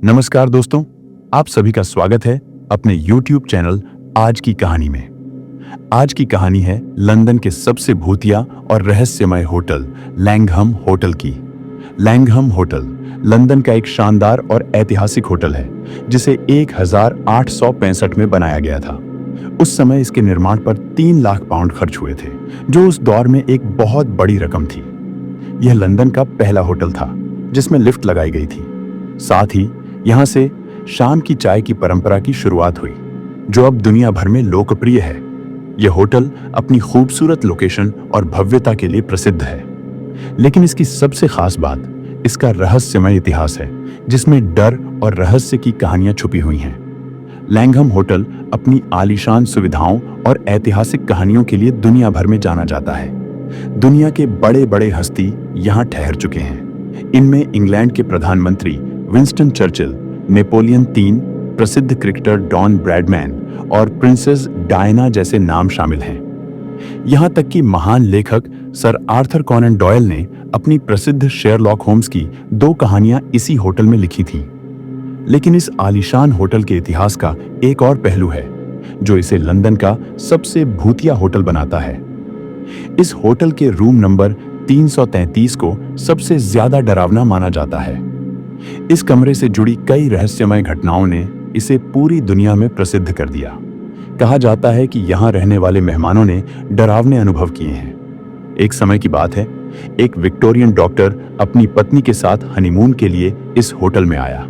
नमस्कार दोस्तों, आप सभी का स्वागत है अपने YouTube चैनल आज की कहानी में। आज की कहानी है लंदन के सबसे भूतिया और रहस्यमय होटल लैंघम होटल की। लैंघम होटल लंदन का एक शानदार और ऐतिहासिक होटल है जिसे 1865 में बनाया गया था। उस समय इसके निर्माण पर 3 लाख पाउंड खर्च हुए थे, जो उस दौर में एक बहुत बड़ी रकम थी। यह लंदन का पहला होटल था जिसमें लिफ्ट लगाई गई थी। साथ ही यहाँ से शाम की चाय की परंपरा की शुरुआत हुई, जो अब दुनिया भर में लोकप्रिय है। यह होटल अपनी खूबसूरत लोकेशन और भव्यता के लिए प्रसिद्ध है, लेकिन इसकी सबसे खास बात इसका रहस्यमय इतिहास है, जिसमें डर और रहस्य की कहानियां छुपी हुई हैं। लैंघम होटल अपनी आलीशान सुविधाओं और ऐतिहासिक कहानियों के लिए दुनिया भर में जाना जाता है। दुनिया के बड़े बड़े हस्ती यहाँ ठहर चुके हैं। इनमें इंग्लैंड के प्रधानमंत्री विंस्टन चर्चिल, नेपोलियन III, प्रसिद्ध क्रिकेटर डॉन ब्रैडमैन और प्रिंसेस डायना जैसे नाम शामिल हैं। यहाँ तक कि महान लेखक सर आर्थर कॉनन डॉयल ने अपनी प्रसिद्ध शेरलॉक होम्स की 2 कहानियां इसी होटल में लिखी थीं। लेकिन इस आलीशान होटल के इतिहास का एक और पहलू है, जो इसे लंदन का सबसे भूतिया होटल बनाता है। इस होटल के रूम नंबर 333 को सबसे ज्यादा डरावना माना जाता है। इस कमरे से जुड़ी कई रहस्यमय घटनाओं ने इसे पूरी दुनिया में प्रसिद्ध कर दिया। कहा जाता है कि यहाँ रहने वाले मेहमानों ने डरावने अनुभव किए हैं। एक समय की बात है, एक विक्टोरियन डॉक्टर अपनी पत्नी के साथ हनीमून के लिए इस होटल में आया,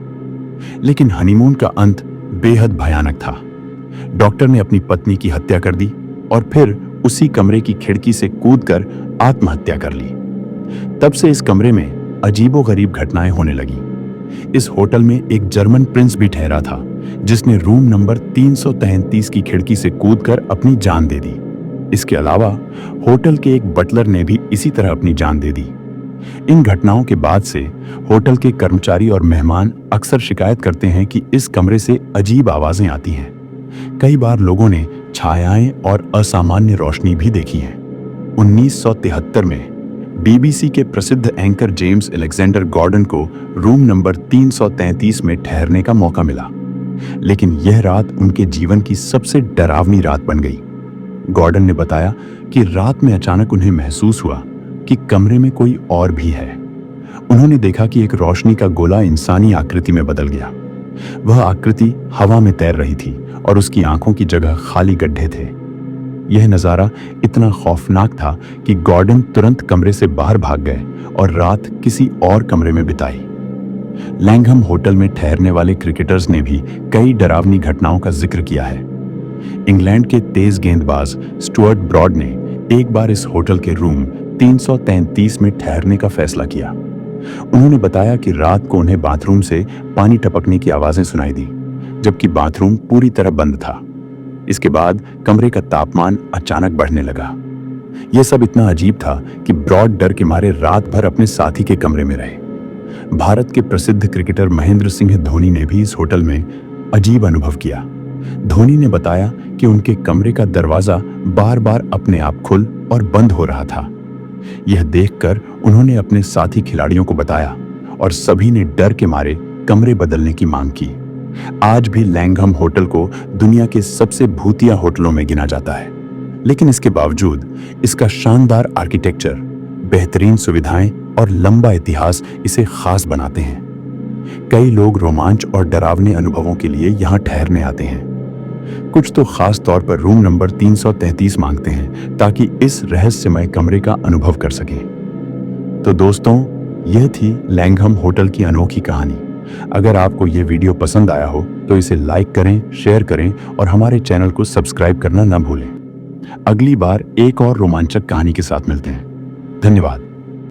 लेकिन हनीमून का अंत बेहद भयानक था। डॉक्टर ने अपनी पत्नी की हत्या कर दी और फिर उसी कमरे की खिड़की से कूदकर आत्महत्या कर ली। तब से इस कमरे में अजीबोगरीब घटनाएं होने लगी। इस होटल में एक जर्मन प्रिंस भी ठहरा था, जिसने रूम नंबर 333 की खिड़की से कूदकर अपनी जान दे दी। इसके अलावा होटल के एक बटलर ने भी इसी तरह अपनी जान दे दी। इन घटनाओं के बाद से होटल के कर्मचारी और मेहमान अक्सर शिकायत करते हैं कि इस कमरे से अजीब आवाजें आती हैं। कई बार लोगों ने छायाएं और असामान्य रोशनी भी देखी है। 1973 में BBC के प्रसिद्ध एंकर जेम्स अलेक्जेंडर गॉर्डन को रूम नंबर 333 में ठहरने का मौका मिला, लेकिन यह रात उनके जीवन की सबसे डरावनी रात बन गई। गॉर्डन ने बताया कि रात में अचानक उन्हें महसूस हुआ कि कमरे में कोई और भी है। उन्होंने देखा कि एक रोशनी का गोला इंसानी आकृति में बदल गया। वह आकृति हवा में तैर रही थी और उसकी आंखों की जगह खाली गड्ढे थे। यह नजारा इतना खौफनाक था कि गॉर्डन तुरंत कमरे से बाहर भाग गए और रात किसी और कमरे में बिताई। लैंघम होटल में ठहरने वाले क्रिकेटर्स ने भी कई डरावनी घटनाओं का जिक्र किया है। इंग्लैंड के तेज गेंदबाज स्टुअर्ट ब्रॉड ने एक बार इस होटल के रूम 333 में ठहरने का फैसला किया। उन्होंने बताया कि रात को उन्हें बाथरूम से पानी टपकने की आवाजें सुनाई दी, जबकि बाथरूम पूरी तरह बंद था। इसके बाद कमरे का तापमान अचानक बढ़ने लगा। यह सब इतना अजीब था कि ब्रॉड डर के मारे रात भर अपने साथी के कमरे में रहे। भारत के प्रसिद्ध क्रिकेटर महेंद्र सिंह धोनी ने भी इस होटल में अजीब अनुभव किया। धोनी ने बताया कि उनके कमरे का दरवाजा बार बार अपने आप खुल और बंद हो रहा था। यह देखकर उन्होंने अपने साथी खिलाड़ियों को बताया और सभी ने डर के मारे कमरे बदलने की मांग की। आज भी लैंघम होटल को दुनिया के सबसे भूतिया होटलों में गिना जाता है, लेकिन इसके बावजूद इसका शानदार आर्किटेक्चर, बेहतरीन सुविधाएं और लंबा इतिहास इसे खास बनाते हैं। कई लोग रोमांच और डरावने अनुभवों के लिए यहाँ ठहरने आते हैं। कुछ तो खास तौर पर रूम नंबर 333 मांगते हैं ताकि इस रहस्यमय कमरे का अनुभव कर सकें। तो दोस्तों, यह थी लैंघम होटल की अनोखी कहानी। अगर आपको यह वीडियो पसंद आया हो तो इसे लाइक करें, शेयर करें और हमारे चैनल को सब्सक्राइब करना न भूलें। अगली बार एक और रोमांचक कहानी के साथ मिलते हैं। धन्यवाद।